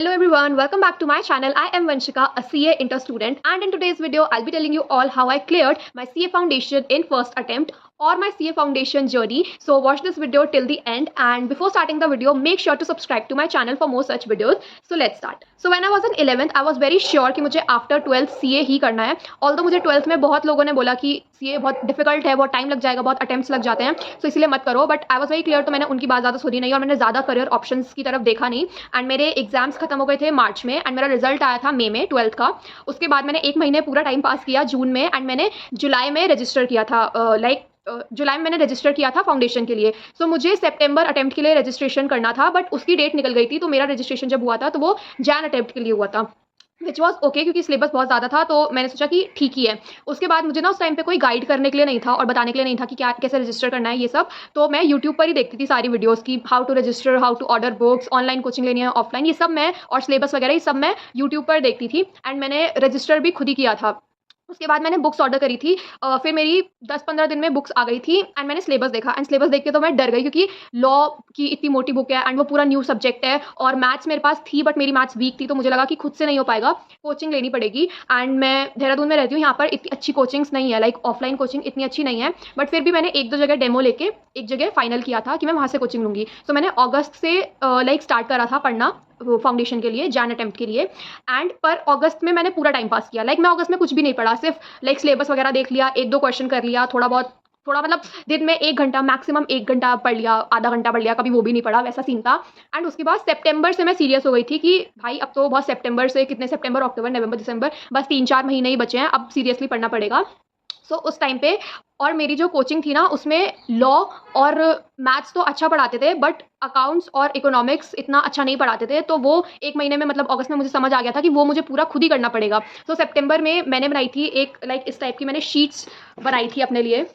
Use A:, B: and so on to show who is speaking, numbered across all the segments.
A: Hello everyone, welcome back to my channel. I am Vanshika, a CA Inter student, and in today's video I'll be telling you all how I cleared my CA foundation in first attempt or my CA foundation journey. So watch this video till the end, and before starting the video make sure to subscribe to my channel for more such videos. So let's start. So when I was in 11th I was very sure कि मुझे after 12th CA ही करना है. Although मुझे 12th में बहुत लोगों ने बोला कि CA बहुत डिफिकल्ट है, बहुत टाइम लग जाएगा, बहुत अटेम्प्ट्स लग जाते हैं, तो इसलिए मत करो. But I was very clear, तो मैंने उनकी बात ज़्यादा सुनी नहीं और मैंने ज़्यादा करियर ऑप्शंस की तरफ देखा नहीं. एंड मेरे एग्जाम्स खत्म हो गए थे मार्च में एंड मेरा रिजल्ट आया था मई में 12th का. उसके बाद मैंने एक महीने पूरा टाइम पास किया जून में, एंड मैंने जुलाई में रजिस्टर किया था. जुलाई में मैंने रजिस्टर किया था फाउंडेशन के लिए. सो मुझे सितंबर अटेम्प्ट के लिए रजिस्ट्रेशन करना था, बट उसकी डेट निकल गई थी. तो मेरा रजिस्ट्रेशन जब हुआ था तो वो जैन अटेम्प्ट के लिए हुआ था, विच वॉज ओके, क्योंकि सिलेबस बहुत ज़्यादा था. तो मैंने सोचा कि ठीक ही है. उसके बाद मुझे ना उस टाइम पे कोई गाइड करने के लिए नहीं था और बताने के लिए नहीं था कि क्या कैसे रजिस्टर करना है ये सब. तो मैं यूट्यूब पर ही देखती थी सारी वीडियोस की, how to register, how to order books, online coaching लेनी है, ऑफलाइन, ये सब मैं, और सिलेबस वगैरह ये सब मैं यूट्यूब पर देखती थी. एंड मैंने रजिस्टर भी खुद ही किया था. उसके बाद मैंने बुक्स ऑर्डर करी थी. फिर मेरी 10-15 दिन में बुक्स आ गई थी एंड मैंने सिलेबस देखा. एंड सिलेबस देख के तो मैं डर गई, क्योंकि लॉ की इतनी मोटी बुक है एंड वो पूरा न्यू सब्जेक्ट है. और मैथ्स मेरे पास थी बट मेरी मैथ्स वीक थी, तो मुझे लगा कि खुद से नहीं हो पाएगा, कोचिंग लेनी पड़ेगी. एंड मैं देहरादून में रहती हूँ, यहाँ पर इतनी अच्छी कोचिंग्स नहीं है, लाइक ऑफलाइन कोचिंग इतनी अच्छी नहीं है. बट फिर भी मैंने एक दो जगह डेमो लेके एक जगह फाइनल किया था कि मैं वहाँ से कोचिंग लूँगी. सो मैंने अगस्त से लाइक स्टार्ट करा था पढ़ना फाउंडेशन के लिए, जैन अटेम्प्ट के लिए. एंड पर अगस्त में मैंने पूरा टाइम पास किया. लाइक मैं अगस्त में कुछ भी नहीं पढ़ा, सिर्फ लाइक सिलेबस वगैरह देख लिया, एक दो क्वेश्चन कर लिया, थोड़ा मतलब दिन में 1 घंटा, मैक्सिमम 1 घंटा पढ़ लिया, आधा घंटा पढ़ लिया, कभी वो भी नहीं पढ़ा, वैसा सीन था. एंड उसके बाद सितंबर से मैं सीरियस हो गई थी कि भाई अब तो बहुत, सितंबर से कितने, सितंबर, अक्टूबर, नवंबर, दिसंबर, बस 3-4 महीने ही बचे हैं, अब सीरियसली पढ़ना पड़ेगा. सो उस टाइम पे, और मेरी जो कोचिंग थी ना उसमें लॉ और मैथ्स तो अच्छा पढ़ाते थे, बट अकाउंट्स और इकोनॉमिक्स इतना अच्छा नहीं पढ़ाते थे. तो वो एक महीने में, मतलब अगस्त में, मुझे समझ आ गया था कि वो मुझे पूरा खुद ही करना पड़ेगा. तो सितंबर में मैंने बनाई थी एक लाइक इस टाइप की मैंने शीट्स बनाई थी अपने लिए,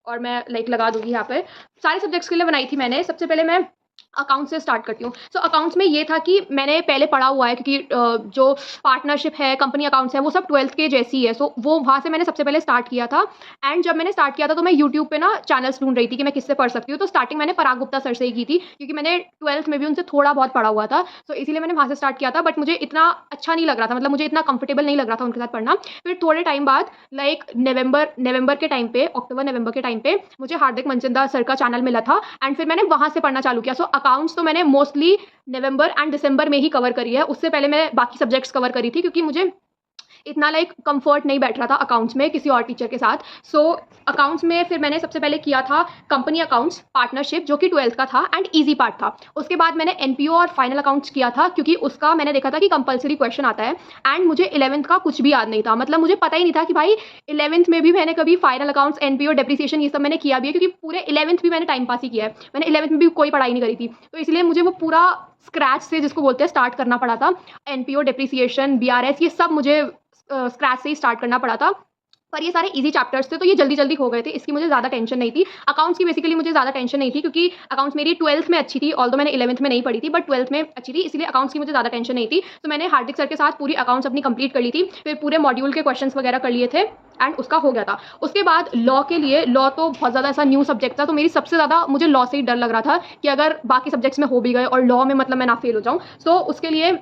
A: और मैं लाइक लगा दूंगी यहाँ पे. सारे सब्जेक्ट्स के लिए बनाई थी मैंने. सबसे पहले मैं अकाउंट्स से स्टार्ट करती हूँ. सो अकाउंट्स में ये था कि मैंने पहले पढ़ा हुआ है, क्योंकि जो पार्टनरशिप है, कंपनी अकाउंट्स है, वो सब 12th के जैसी है. सो वो वहाँ से मैंने सबसे पहले स्टार्ट किया था. एंड जब मैंने स्टार्ट किया था तो मैं यूट्यूब पे ना चैनल्स ढूंढ रही थी कि मैं किससे पढ़ सकती हूँ. तो स्टार्टिंग मैंने पराग गुप्ता सर से ही की थी, क्योंकि मैंने 12th में भी उनसे थोड़ा बहुत पढ़ा हुआ था. सो इसीलिए मैंने वहाँ से स्टार्ट किया था. बट मुझे इतना अच्छा नहीं लग रहा था, मतलब मुझे इतना कंफर्टेबल नहीं लग रहा था उनके साथ पढ़ना. फिर थोड़े टाइम बाद, लाइक नवंबर के टाइम पे, अक्टूबर नवंबर के टाइम पे, मुझे हार्दिक मनचंदा सर का चैनल मिला था. एंड फिर मैंने वहाँ से पढ़ना चालू किया. सो अकाउंट्स तो मैंने मोस्टली नवंबर एंड दिसंबर में ही कवर करी है. उससे पहले मैं बाकी सब्जेक्ट्स कवर करी थी, क्योंकि मुझे इतना लाइक कंफर्ट नहीं बैठ रहा था अकाउंट्स में किसी और टीचर के साथ. सो अकाउंट्स में फिर मैंने सबसे पहले किया था कंपनी अकाउंट्स पार्टनरशिप, जो कि 12th का था एंड इजी पार्ट था. उसके बाद मैंने एनपीओ और फाइनल अकाउंट्स किया था, क्योंकि उसका मैंने देखा था कि कंपलसरी क्वेश्चन आता है. एंड मुझे 11th का कुछ भी याद नहीं था, मतलब मुझे पता ही नहीं था कि भाई 11th में भी मैंने कभी फाइनल अकाउंट्स, एनपीओ, डेप्रिसिएशन, ये सब मैंने किया भी है, क्योंकि पूरे 11th भी मैंने टाइम पास ही किया है. मैंने 11th में भी कोई पढ़ाई नहीं करी थी, तो इसलिए मुझे वो पूरा स्क्रैच से, जिसको बोलते हैं, स्टार्ट करना पड़ा था. एनपीओ, डेप्रिसिएशन, बीआरएस, ये सब मुझे स्क्रैच से ही स्टार्ट करना पड़ा था. पर ये सारे इजी चैप्टर्स थे, तो ये जल्दी जल्दी हो गए थे, इसकी मुझे ज़्यादा टेंशन नहीं थी. अकाउंट्स की बेसिकली मुझे ज़्यादा टेंशन नहीं थी, क्योंकि अकाउंट्स मेरी 12th में अच्छी थी, ऑल्दो मैंने 11th में नहीं पढ़ी थी, बट 12th में अच्छी थी, इसलिए अकाउंट्स की मुझे ज़्यादा टेंशन नहीं थी. तो मैंने हार्दिक सर के साथ पूरी अकाउंट्स अपनी कंप्लीट कर ली थी. फिर पूरे मॉड्यूल के क्वेश्चंस वगैरह कर लिए थे एंड उसका हो गया था. उसके बाद लॉ के लिए, लॉ तो बहुत ज़्यादा ऐसा न्यू सब्जेक्ट था, तो मेरी सबसे ज़्यादा मुझे लॉ से ही डर लग रहा था कि अगर बाकी सब्जेक्ट्स में हो भी गए और लॉ में मतलब मैं ना फेल हो जाऊँ. सो उसके लिए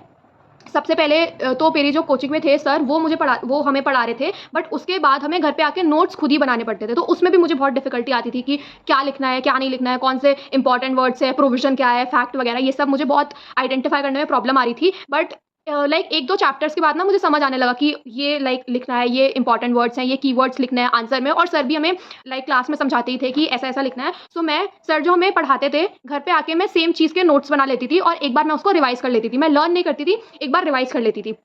A: सबसे पहले तो मेरी जो कोचिंग में थे सर, वो हमें पढ़ा रहे थे, बट उसके बाद हमें घर पे आके नोट्स खुद ही बनाने पड़ते थे. तो उसमें भी मुझे बहुत डिफिकल्टी आती थी कि क्या लिखना है, क्या नहीं लिखना है, कौन से इंपॉर्टेंट वर्ड्स है, प्रोविजन क्या है, फैक्ट वगैरह, ये सब मुझे बहुत आइडेंटिफाई करने में प्रॉब्लम आ रही थी. बट लाइक 1-2 चैप्टर्स के बाद ना मुझे समझ आने लगा कि ये लाइक लिखना है, ये इंपॉर्टेंट वर्ड्स हैं, ये कीवर्ड्स लिखने हैं आंसर में. और सर भी हमें लाइक क्लास में समझाते ही थे कि ऐसा ऐसा लिखना है. सो मैं, सर जो हमें पढ़ाते थे, घर पे आके मैं सेम चीज़ के नोट्स बना लेती थी और एक बार मैं उसको रिवाइज कर लेती थी. मैं लर्न नहीं करती थी, एक बार रिवाइज कर लेती थी.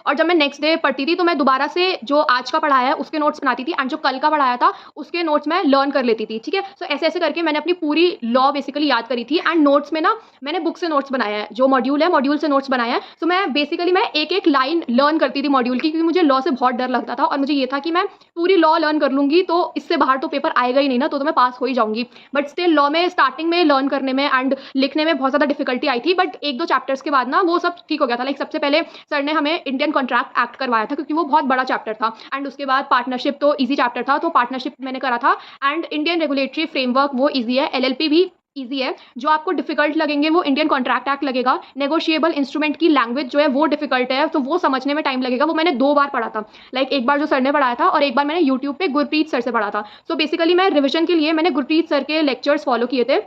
A: और जब मैं नेक्स्ट डे पढ़ती थी तो मैं दोबारा से जो आज का पढ़ाया है उसके नोट्स बनाती थी, एंड जो कल का पढ़ाया था उसके नोट्स मैं लर्न कर लेती थी. ठीक है. सो ऐसे ऐसे करके मैंने अपनी पूरी लॉ बेसिकली याद करी थी. एंड नोट्स में ना मैंने बुक से नोट्स बनाया है, जो मॉड्यूल है मॉड्यूल से नोट्स बनाया है. सो मैं बेसिकली मैं एक एक लाइन लर्न करती थी मॉड्यूल की, क्योंकि मुझे लॉ से बहुत डर लगता था और मुझे ये था कि मैं पूरी लॉ लर्न कर लूँगी तो इससे बाहर तो पेपर आएगा ही नहीं ना, तो मैं पास हो ही जाऊँगी. बट स्टिल लॉ में स्टार्टिंग में लर्न करने में एंड लिखने में बहुत ज़्यादा डिफिकल्टी आई थी. बट 1-2 चैप्टर्स के बाद ना वो सब ठीक हो गया था. लाइक सबसे पहले सर ने हमें इंडियन कॉन्ट्रैक्ट एक्ट करवाया था, क्योंकि वो बहुत बड़ा चैप्टर था. एंड उसके बाद पार्टनरशिप तो इजी चैप्टर था, तो पार्टनरशिप मैंने करा था. एंड इंडियन रेगुलेटरी फ्रेमवर्क वो इजी है, एलएलपी भी ईजी है। जो आपको डिफिकल्ट लगेंगे वो इंडियन कॉन्ट्रैक्ट एक्ट लगेगा, नेगोशिएबल इंस्ट्रूमेंट की लैंग्वेज जो है वो डिफिकल्ट है, तो वो समझने में टाइम लगेगा। वो मैंने 2 बार पढ़ा था, लाइक एक बार जो सर ने पढ़ाया था और एक बार मैंने यूट्यूब पे गुरप्रीत सर से पढ़ा था। सो बेसिकली मैं रिविजन के लिए मैंने गुरप्रीत सर के लेक्चर्स फॉलो किए थे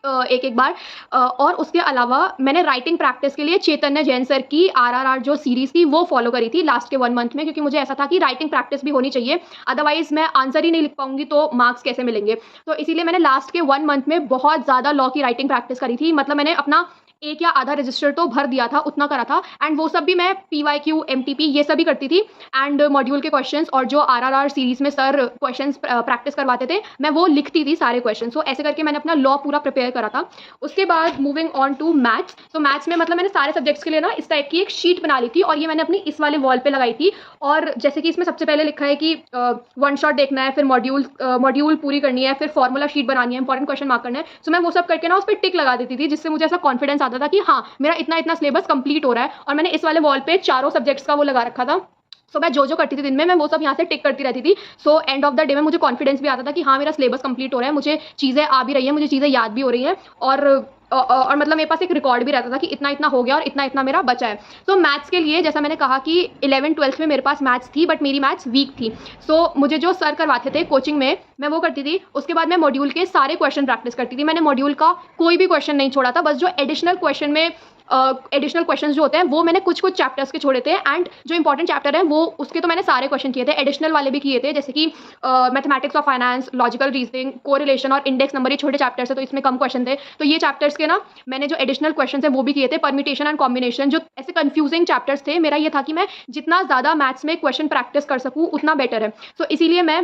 A: एक एक बार। और उसके अलावा मैंने राइटिंग प्रैक्टिस के लिए चैतन्य जैन सर की आरआरआर जो सीरीज थी वो फॉलो करी थी लास्ट के 1 मंथ में, क्योंकि मुझे ऐसा था कि राइटिंग प्रैक्टिस भी होनी चाहिए, अदरवाइज मैं आंसर ही नहीं लिख पाऊंगी तो मार्क्स कैसे मिलेंगे। तो इसीलिए मैंने लास्ट के 1 मंथ में बहुत ज़्यादा लॉ की राइटिंग प्रैक्टिस करी थी। मतलब मैंने अपना एक या आधा रजिस्टर तो भर दिया था, उतना करा था। एंड वो सब भी मैं PYQ MTP ये सब भी करती थी। एंड मॉड्यूल के क्वेश्चंस और जो आरआरआर सीरीज में सर क्वेश्चंस प्रैक्टिस करवाते थे मैं वो लिखती थी सारे क्वेश्चन। सो ऐसे करके मैंने अपना लॉ पूरा प्रिपेयर करा था। उसके बाद मूविंग ऑन टू मैथ्स। तो मैथ्स में मतलब मैंने सारे सब्जेक्ट्स के लिए ना इस टाइप की एक शीट बना ली थी और ये मैंने अपनी इस वाले वॉल पे लगाई थी। और जैसे कि इसमें सबसे पहले लिखा है कि 1 शॉट देखना है, फिर मॉड्यूल पूरी करनी है, फिर फॉर्मूला शीट बनानी है, इंपॉर्टेंट क्वेश्चन मार्क करना है। सो मैं वो सब करके ना उस पर टिक लगा देती थी, जिससे मुझे ऐसा कॉन्फिडेंस आता था कि हाँ मेरा इतना सिलेबस कंप्लीट हो रहा है। और मैंने इस वाले वॉल पे चारों सब्जेक्ट्स का वो लगा रखा था। सो मैं जो करती थी दिन में मैं वो सब यहाँ से टिक करती रहती थी। So end of the day में मुझे कॉन्फिडेंस भी आता था कि हाँ मेरा सिलेबस कंप्लीट हो रहा है, मुझे चीज़ें आ भी रही हैं, मुझे चीज़ें याद भी हो रही हैं। और मतलब मेरे पास एक रिकॉर्ड भी रहता था कि इतना हो गया और इतना मेरा बचा है। तो मैथ्स के लिए जैसा मैंने कहा कि 11th-12th में मेरे पास मैथ्स थी, बट मेरी मैथ्स वीक थी। सो मुझे जो सर करवाते थे कोचिंग में मैं वो करती थी। उसके बाद मैं मॉड्यूल के सारे क्वेश्चन प्रैक्टिस करती थी। मैंने मॉड्यूल का कोई भी क्वेश्चन नहीं छोड़ा था, बस जो एडिशनल क्वेश्चन में एडिशनल क्वेश्चंस जो होते हैं वो मैंने कुछ चैप्टर्स के छोड़े थे। एंड जो इंपॉर्टेंट चैप्टर है वो उसके तो मैंने सारे क्वेश्चन किए थे, एडिशनल वाले भी किए थे, जैसे कि mathematics of finance, logical reasoning, correlation और इंडेक्स नंबर। ये छोटे चैप्टर्स है तो इसमें कम क्वेश्चन थे, तो ये चैप्टर्स के ना मैंने जो एडिशनल क्वेश्चन है वो भी किए थे। परम्यूटेशन एंड कॉम्बिनेशन जो ऐसे कंफ्यूजिंग चैप्टर्स थे, मेरा ये था कि मैं जितना ज़्यादा मैथ्स में क्वेश्चन प्रैक्टिस कर सकूँ उतना बेटर है। सो इसीलिए मैं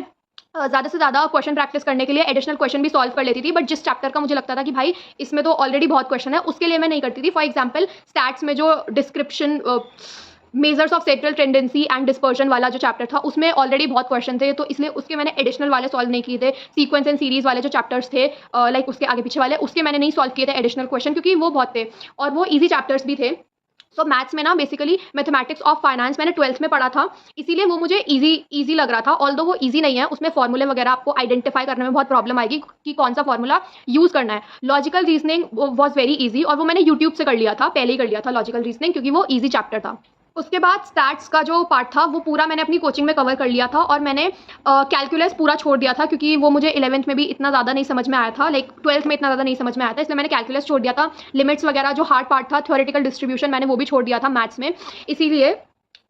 A: ज़्यादा से ज़्यादा क्वेश्चन प्रैक्टिस करने के लिए एडिशनल क्वेश्चन भी सॉल्व कर लेती थी। बट जिस चैप्टर का मुझे लगता था कि भाई इसमें तो ऑलरेडी बहुत क्वेश्चन है, उसके लिए मैं नहीं करती थी। फॉर एग्जांपल स्टैट्स में जो description measures of central tendency and dispersion वाला जो चैप्टर था उसमें ऑलरेडी बहुत क्वेश्चन थे, तो इसलिए उसके मैंने एडिशनल वाले सॉल्व नहीं किए थे। सीक्वेंस एंड सीरीज वाले जो चैप्टर्स थे लाइक उसके आगे पीछे वाले, उसके मैंने नहीं सॉल्व किए थे एडिशनल क्वेश्चन, क्योंकि वो बहुत थे और वो ईजी चैप्टर्स भी थे। सो मैथ्स में ना बेसिकली मैथमेटिक्स ऑफ फाइनेंस मैंने 12th में पढ़ा था, इसीलिए वो मुझे इजी लग रहा था। ऑल्दो वो इजी नहीं है, उसमें फॉर्मूले वगैरह आपको आइडेंटिफाई करने में बहुत प्रॉब्लम आएगी कि कौन सा फॉर्मूला यूज़ करना है। Logical reasoning was very easy और वो मैंने यूट्यूब से कर लिया था, पहले ही कर लिया था लॉजिकल रीजनिंग, क्योंकि वो ईजी चैप्टर था। उसके बाद स्टैट्स का जो पार्ट था वो पूरा मैंने अपनी कोचिंग में कवर कर लिया था और मैंने कैलकुलस पूरा छोड़ दिया था, क्योंकि वो मुझे 11th में भी इतना ज़्यादा नहीं समझ में आया था, लाइक 12th में इतना ज़्यादा नहीं समझ में आया था, इसलिए मैंने कैलकुलस छोड़ दिया था। लिमिट्स वगैरह जो हार्ड पार्ट था, थ्योरेटिकल डिस्ट्रीब्यूशन, मैंने वो भी छोड़ दिया था मैथ्स में, इसीलिए।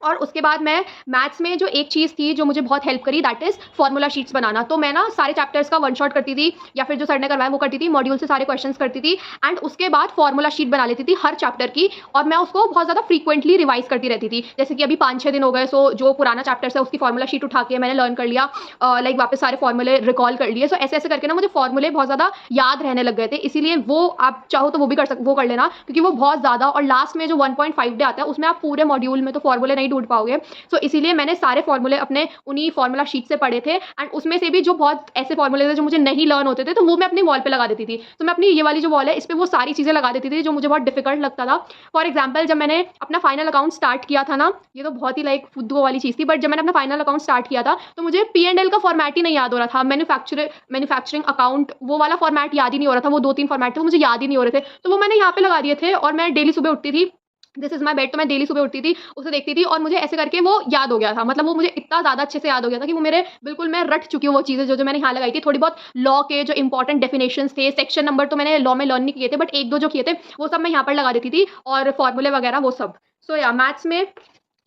A: और उसके बाद मैं मैथ्स में जो एक चीज़ थी जो मुझे बहुत हेल्प करी, दैट इज़ फॉर्मूला शीट्स बनाना। तो मैं ना सारे चैप्टर्स का 1 शॉट करती थी, या फिर जो सर ने करवाया वो करती थी, मॉड्यूल से सारे क्वेश्चंस करती थी एंड उसके बाद फॉर्मूला शीट बना लेती थी हर चैप्टर की। और मैं उसको बहुत ज़्यादा फ्रीक्वेंटली रिवाइज करती रहती थी। जैसे कि अभी 5-6 दिन हो गए, सो जो पुराना चैप्टर्स है उसकी फॉर्मूला शीट उठा के मैंने लर्न कर लिया, लाइक वापस सारे फॉर्मूले रिकॉल कर लिए। सो ऐसे करके ना मुझे फॉर्मूले बहुत ज़्यादा याद रहने लग गए थे, इसीलिए वो आप चाहो तो वो भी वो कर लेना, क्योंकि वो बहुत ज़्यादा। और लास्ट में जो 1.5 डे आता है उसमें आप पूरे मॉड्यूल में तो फॉर्मूले नहीं ढूंढ पाओगे। तो इसीलिए मैंने सारे फॉर्मूले अपने उन्हीं फॉर्मूला शीट से पढ़े थे एंड उसमें से भी जो बहुत ऐसे फॉर्मूले थे जो मुझे नहीं लर्न होते थे तो वो मैं अपनी वॉल पे लगा देती थी। तो मैं अपनी ये वाली जो वॉल है इस पर वो सारी चीज़ें लगा देती थी जो मुझे बहुत डिफिकल्ट लगता था। फॉर एग्जाम्पल जब मैंने अपना फाइनल अकाउंट स्टार्ट किया था ना, ये तो बहुत ही लाइक फुद्दू वाली चीज़ थी, बट जब मैंने अपना फाइनल अकाउंट स्टार्ट किया था तो मुझे P&L का फॉर्मेट ही नहीं याद हो रहा था। मैन्युफैक्चरिंग अकाउंट वो वाला फॉर्मेट याद ही नहीं हो रहा था, वो 2-3 फॉर्मेट थे वो मुझे याद ही नहीं हो रहे थे, तो वो मैंने यहाँ पे लगा दिए थे। और मैं डेली सुबह उठती थी, दिस इज़ माई बेड, तो मैं डेली सुबह उठती थी, उसे देखती थी और मुझे ऐसे करके वो याद हो गया था। मतलब वो मुझे इतना ज़्यादा अच्छे से याद हो गया था कि वो मेरे बिल्कुल, मैं रट चुकी हूँ वो चीज़ें जो मैंने यहाँ लगाई थी। थोड़ी बहुत लॉ के जो इंपॉर्टेंट डेफिनेशंस थे, सेक्शन नंबर तो मैंने लॉ में लर्न नहीं किए थे, बट 1-2 जो किए थे वो सब मैं यहाँ पर लगा देती थी, और फॉर्मूले वगैरह वो सब। सो या मैथ्स में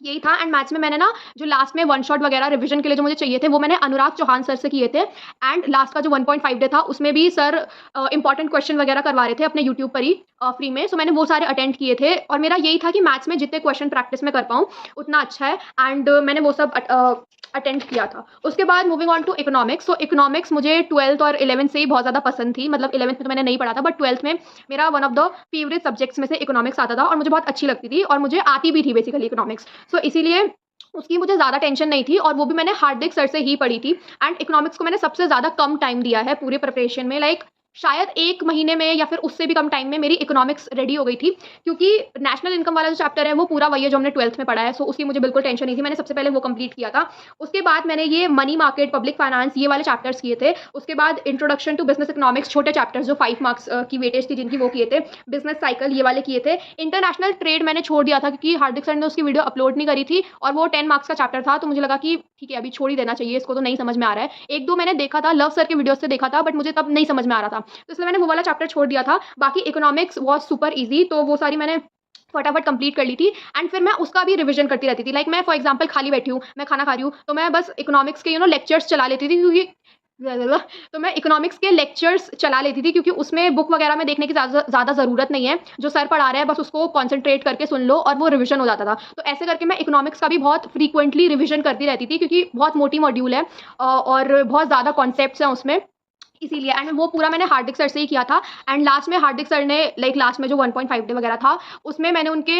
A: यही था। एंड मैथ्स में मैंने ना जो लास्ट में 1 शॉट वगैरह रिवीजन के लिए जो मुझे चाहिए थे वो मैंने अनुराग चौहान सर से किए थे। एंड लास्ट का जो 1.5 डे था उसमें भी सर इंपॉर्टेंट क्वेश्चन वगैरह करवा रहे थे अपने यूट्यूब पर ही फ्री में। सो मैंने वो सारे अटेंड किए थे और मेरा यही था कि मैथ्स में जितने क्वेश्चन प्रैक्टिस में कर पाऊँ उतना अच्छा है। एंड मैंने वो सब अटेंड किया था। उसके बाद moving on to economics. So economics मुझे 12th और 11th से ही बहुत ज़्यादा पसंद थी। मतलब 11th में तो मैंने नहीं पढ़ा था, बट 12th में मेरा one of the favourite subjects में से इकोनॉमिक्स आता था और मुझे बहुत अच्छी लगती थी और मुझे आती भी थी बेसिकली इकोनॉमिक्स। सो इसीलिए उसकी मुझे ज़्यादा टेंशन नहीं थी और वो भी मैंने हार्दिक सर से ही पढ़ी थी। एंड इकोनॉमिक्स को मैंने सबसे ज़्यादा कम टाइम दिया है पूरे प्रिपरेशन में, लाइक शायद 1 महीने में या फिर उससे भी कम टाइम में मेरी इकोनॉमिक्स रेडी हो गई थी, क्योंकि नेशनल इनकम वाला जो चैप्टर है वो पूरा वही है जो हमने 12th में पढ़ा है, सो उसकी मुझे बिल्कुल टेंशन नहीं थी। मैंने सबसे पहले वो कंप्लीट किया था। उसके बाद मैंने ये मनी मार्केट, पब्लिक फाइनेंस, ये वाले चैप्टर्स किए थे। उसके बाद इंट्रोडक्शन टू बिजनेस इकोनॉमिक्स, छोटे चैप्टर्स जो 5 मार्क्स की वेटेज थी जिनकी, वो किए थे। बिजनेस साइकिल, ये वाले किए थे। इंटरनेशनल ट्रेड मैंने छोड़ दिया था क्योंकि हार्दिक सर ने उसकी वीडियो अपलोड नहीं करी थी और वो 10 मार्क्स का चैप्टर था, तो मुझे लगा कि ठीक है अभी छोड़ ही देना चाहिए, इसको तो नहीं समझ में आ रहा है। 1-2 मैंने देखा था, लव सर के वीडियो से देखा था, बट मुझे तब नहीं समझ में आ रहा था, तो इसलिए मैंने वो वाला चैप्टर छोड़ दिया था। बाकी इकोनॉमिक्स वाज सुपर ईजी, तो वो सारी मैंने फटाफट कंप्लीट कर ली थी। एंड फिर मैं उसका भी रिवीजन करती रहती थी। लाइक मैं फॉर एग्जांपल खाली बैठी हूँ, मैं खाना खा रही हूँ, तो मैं बस इकोनॉमिक्स के लेक्चर्स चला लेती थी, क्योंकि तो मैं इकोनॉमिक्स के लेक्चर्स चला लेती थी, क्योंकि उसमें बुक वगैरह में देखने की ज़्यादा ज़रूरत नहीं है। जो सर पढ़ा रहे हैं बस उसको कॉन्सेंट्रेट करके सुन लो और वो रिवीजन हो जाता था। तो ऐसे करके मैं इकोनॉमिक्स का भी बहुत फ्रीक्वेंटली रिवीजन करती रहती थी, क्योंकि बहुत मोटी मॉड्यूल है और बहुत ज़्यादा कॉन्सेप्ट्स हैं उसमें, इसीलिए। एंड वो पूरा मैंने हार्दिक सर से ही किया था। एंड लास्ट में हार्दिक सर ने लास्ट में जो 1.5 डे वगैरह था, उसमें मैंने उनके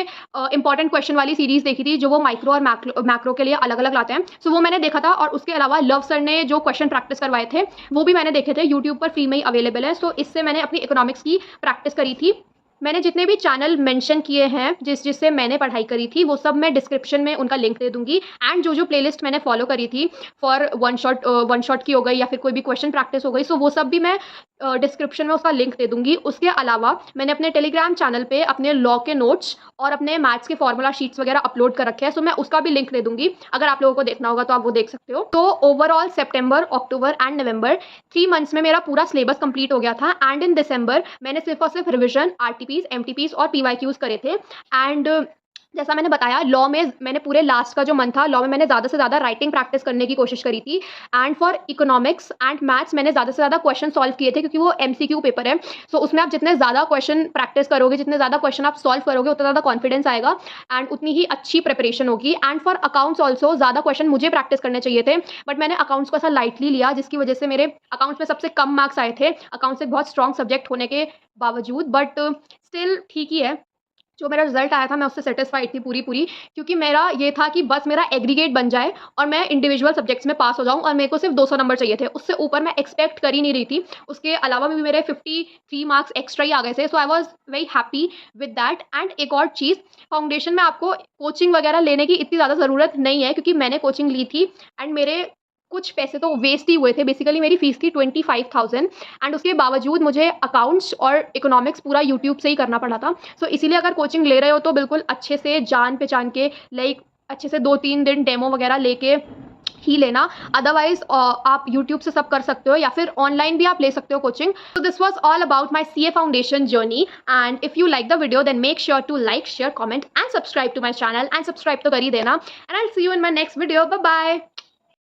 A: इंपॉर्टेंट क्वेश्चन वाली सीरीज देखी थी, जो वो माइक्रो और मैक्रो के लिए अलग अलग लाते हैं। सो वो मैंने देखा था। और उसके अलावा लव सर ने जो क्वेश्चन प्रैक्टिस करवाए थे वो भी मैंने देखे थे, यूट्यूब पर फ्री में ही अवेलेबल है। सो इससे मैंने अपनी इकोनॉमिक्स की प्रैक्टिस करी थी। मैंने जितने भी चैनल मेंशन किए हैं जिससे मैंने पढ़ाई करी थी, वो सब मैं डिस्क्रिप्शन में उनका लिंक दे दूंगी। एंड जो प्लेलिस्ट मैंने फॉलो करी थी फॉर वन शॉट की हो गई या फिर कोई भी क्वेश्चन प्रैक्टिस हो गई, सो वो सब भी मैं डिस्क्रिप्शन में उसका लिंक दे दूंगी। उसके अलावा मैंने अपने टेलीग्राम चैनल पे अपने लॉ के नोट्स और अपने मैथ्स के फॉर्मूला शीट्स वगैरह अपलोड कर रखे हैं, सो मैं उसका भी लिंक दे दूंगी। अगर आप लोगों को देखना होगा तो आप वो देख सकते हो। तो overall September, October and November 3 months में मेरा पूरा सिलेबस कंप्लीट हो गया था। एंड इन दिसंबर मैंने सिर्फ और सिर्फ रिविजन, आरटीपीज, एमटीपीज और पीवाईक्यूज करे थे। एंड जैसा मैंने बताया, लॉ में मैंने पूरे लास्ट का जो मंथ था, लॉ में मैंने ज़्यादा से ज़्यादा राइटिंग प्रैक्टिस करने की कोशिश करी थी। And for economics and maths मैंने ज़्यादा से ज़्यादा क्वेश्चन सॉल्व किए थे, क्योंकि वो एमसीक्यू पेपर है। सो उसमें आप जितने ज़्यादा क्वेश्चन प्रैक्टिस करोगे, जितने ज़्यादा क्वेश्चन आप सॉल्व करोगे, उतना ज़्यादा कॉन्फिडेंस आएगा एंड उतनी ही अच्छी प्रिपरेशन होगी। एंड फॉर अकाउंट्स ऑल्सो ज़्यादा क्वेश्चन मुझे प्रैक्टिस करने चाहिए थे, बट मैंने अकाउंट्स को ऐसा लाइटली लिया, जिसकी वजह से मेरे अकाउंट्स में सबसे कम मार्क्स आए थे, अकाउंट्स एक बहुत स्ट्रॉन्ग सब्जेक्ट होने के बावजूद। बट स्टिल ठीक ही है, जो मेरा रिजल्ट आया था मैं उससे सेटिस्फाइड थी पूरी, क्योंकि मेरा ये था कि बस मेरा एग्रीगेट बन जाए और मैं इंडिविजुअल सब्जेक्ट्स में पास हो जाऊं, और मेरे को सिर्फ 200 नंबर चाहिए थे, उससे ऊपर मैं एक्सपेक्ट कर ही नहीं रही थी। उसके अलावा भी मेरे 53 मार्क्स एक्स्ट्रा ही आ गए थे। So I was very happy with that. And एक और चीज़, फाउंडेशन में आपको कोचिंग वगैरह लेने की इतनी ज़्यादा ज़रूरत नहीं है, क्योंकि मैंने कोचिंग ली थी एंड मेरे कुछ पैसे तो वेस्ट ही हुए थे। बेसिकली मेरी फीस थी 25,000 एंड उसके बावजूद मुझे अकाउंट्स और इकोनॉमिक्स पूरा यूट्यूब से ही करना पड़ा था। सो इसीलिए अगर कोचिंग ले रहे हो तो बिल्कुल अच्छे से जान पहचान के, अच्छे से 2-3 दिन डेमो वगैरह लेके ही लेना। अदरवाइज आप यूट्यूब से सब कर सकते हो या फिर ऑनलाइन भी आप ले सकते हो coaching. So this was all about my CA foundation journey, and if you like the video then make sure to like, share, comment and subscribe to my channel, and subscribe तो कर ही देना। And I'll see you in my next video. Bye bye.